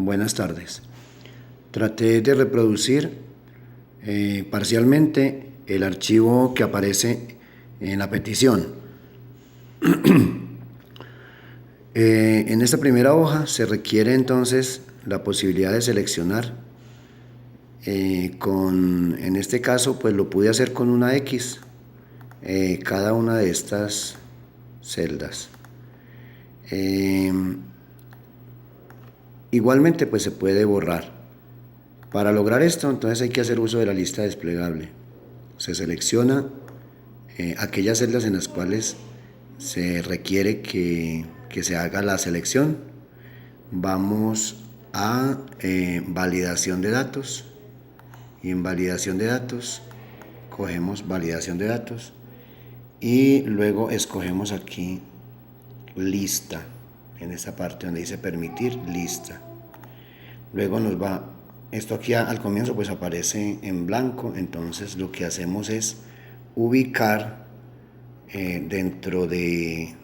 Buenas tardes. Traté de reproducir parcialmente el archivo que aparece en la petición. En esta primera hoja se requiere entonces la posibilidad de seleccionar en este caso pues lo pude hacer con una X cada una de estas celdas. Igualmente pues se puede borrar. Para lograr esto entonces hay que hacer uso de la lista desplegable. Se selecciona aquellas celdas en las cuales se requiere que se haga la selección. Vamos a validación de datos y en validación de datos cogemos validación de datos y luego escogemos aquí lista, en esta parte donde dice permitir lista. Luego nos va, esto aquí al comienzo pues aparece en blanco, entonces lo que hacemos es ubicar dentro de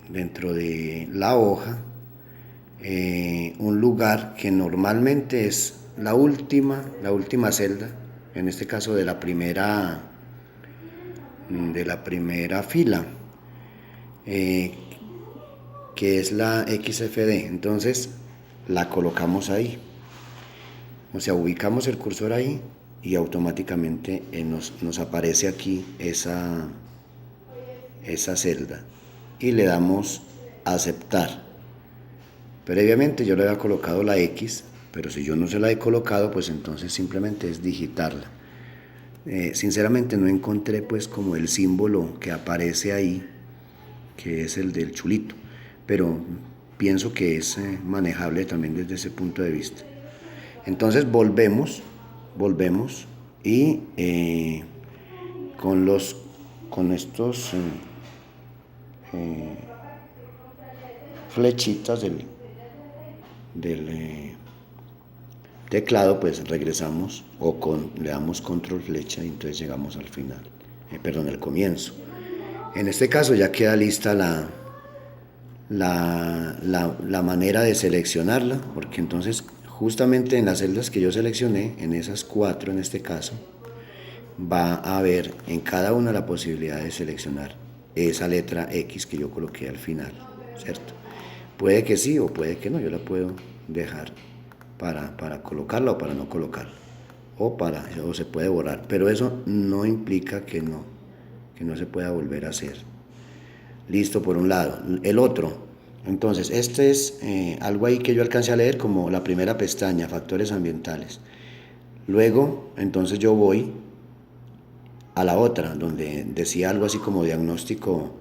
la hoja un lugar que normalmente es la última celda, en este caso de la primera fila, que es la XFD. Entonces la colocamos ahí, o sea, ubicamos el cursor ahí y automáticamente nos aparece aquí esa celda y le damos a aceptar. Previamente yo le había colocado la X, pero si yo no se la he colocado, pues entonces simplemente es digitarla. Sinceramente no encontré pues como el símbolo que aparece ahí, que es el del chulito, pero pienso que es manejable también desde ese punto de vista. Entonces volvemos y con estos flechitas del teclado pues regresamos le damos control flecha y entonces llegamos al final, al comienzo. En este caso ya queda lista la manera de seleccionarla, porque entonces justamente en las celdas que yo seleccioné, en esas 4 en este caso, va a haber en cada una la posibilidad de seleccionar esa letra X que yo coloqué al final, ¿cierto? Puede que sí o puede que no, yo la puedo dejar para colocarla o para no colocarla, o se puede borrar, pero eso no implica que no se pueda volver a hacer. Listo, por un lado. El otro, entonces, este es algo ahí que yo alcancé a leer como la primera pestaña, factores ambientales. Luego, entonces yo voy a la otra, donde decía algo así como diagnóstico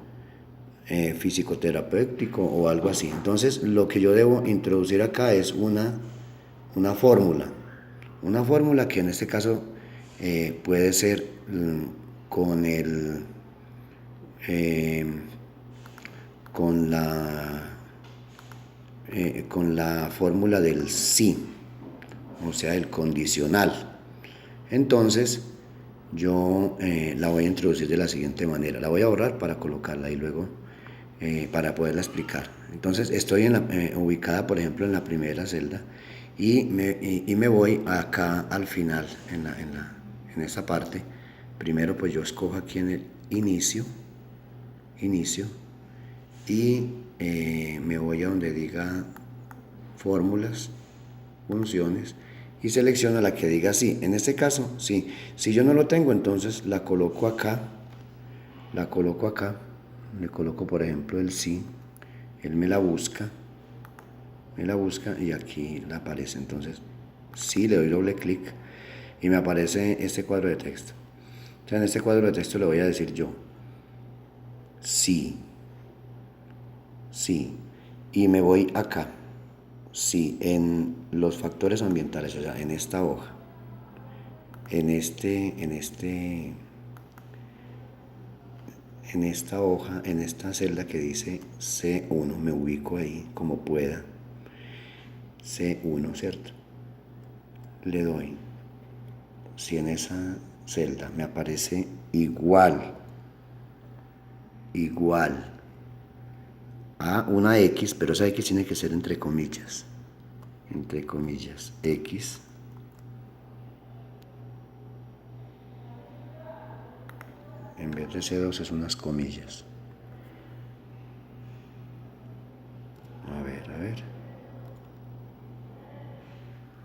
físico-terapéutico o algo así. Entonces, lo que yo debo introducir acá es una fórmula que en este caso puede ser con la fórmula del sí, o sea, el condicional. Entonces yo la voy a introducir de la siguiente manera. La voy a borrar para colocarla y luego para poderla explicar. Entonces estoy ubicada, por ejemplo, en la primera celda y me voy acá al final, en esta parte. Primero pues yo escojo aquí en el inicio y me voy a donde diga fórmulas, funciones, y selecciono la que diga sí. En este caso, sí. Si yo no lo tengo, entonces la coloco acá, le coloco por ejemplo el sí, él me la busca y aquí la aparece. Entonces sí, le doy doble clic y me aparece este cuadro de texto. O sea, en este cuadro de texto le voy a decir yo sí, y me voy acá, sí, en los factores ambientales, o sea, en esta hoja, en esta hoja, en esta celda que dice C1, me ubico ahí como pueda, C1, ¿cierto? Le doy, si en esa celda me aparece igual a una X, pero esa X tiene que ser entre comillas. entre comillas, X, en vez de C2 es unas comillas. A ver.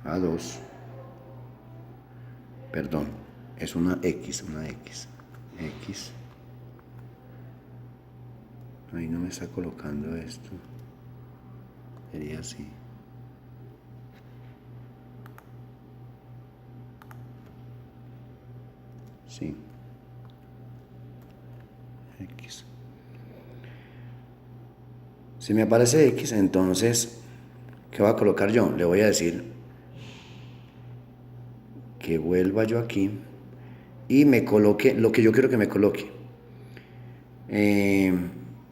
A2. Perdón, es una X. X. Ahí no me está colocando esto. Sería así. Sí. X. Si me aparece X, entonces, ¿qué voy a colocar yo? Le voy a decir que vuelva yo aquí y me coloque lo que yo quiero que me coloque.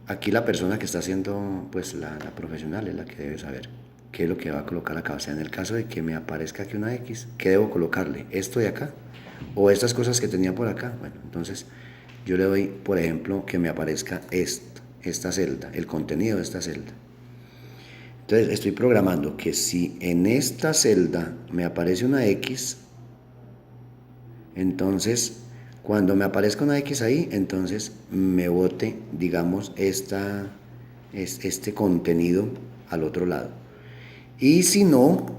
Aquí la persona que está haciendo, pues la profesional es la que debe saber qué es lo que va a colocar acá. O sea, en el caso de que me aparezca aquí una X, ¿qué debo colocarle? ¿Esto de acá? ¿O estas cosas que tenía por acá? Bueno, entonces yo le doy, por ejemplo, que me aparezca esta celda, el contenido de esta celda. Entonces estoy programando que si en esta celda me aparece una X, entonces cuando me aparezca una X ahí, entonces me bote, digamos, este contenido al otro lado. Y si no,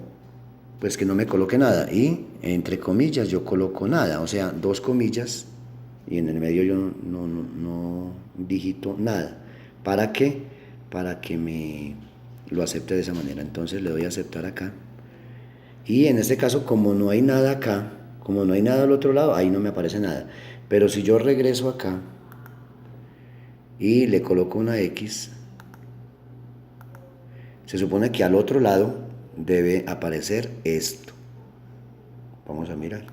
pues que no me coloque nada. Y entre comillas yo coloco nada, o sea, dos comillas y en el medio yo no digito nada. ¿Para qué? Para que me lo acepte de esa manera. Entonces le doy a aceptar acá. Y en este caso, como no hay nada acá, como no hay nada al otro lado, ahí no me aparece nada. Pero si yo regreso acá y le coloco una X, se supone que al otro lado debe aparecer esto. Vamos a mirar.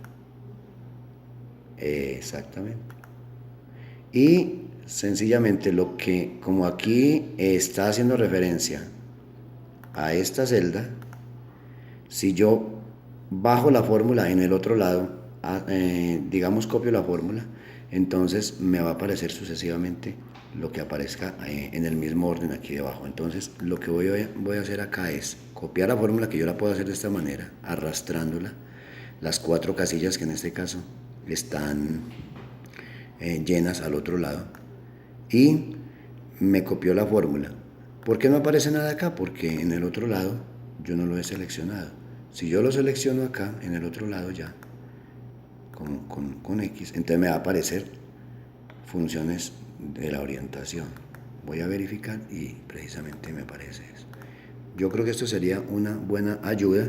Exactamente. Y sencillamente lo que, como aquí está haciendo referencia a esta celda, si yo bajo la fórmula en el otro lado, digamos copio la fórmula, entonces me va a aparecer sucesivamente lo que aparezca en el mismo orden aquí debajo. Entonces lo que voy a hacer acá es copiar la fórmula, que yo la puedo hacer de esta manera, arrastrándola, las 4 casillas que en este caso están llenas al otro lado, y me copió la fórmula. ¿Por qué no aparece nada acá? Porque en el otro lado yo no lo he seleccionado. Si yo lo selecciono acá, en el otro lado ya, con X, entonces me va a aparecer funciones de la orientación. Voy a verificar y precisamente me aparece eso. Yo creo que esto sería una buena ayuda.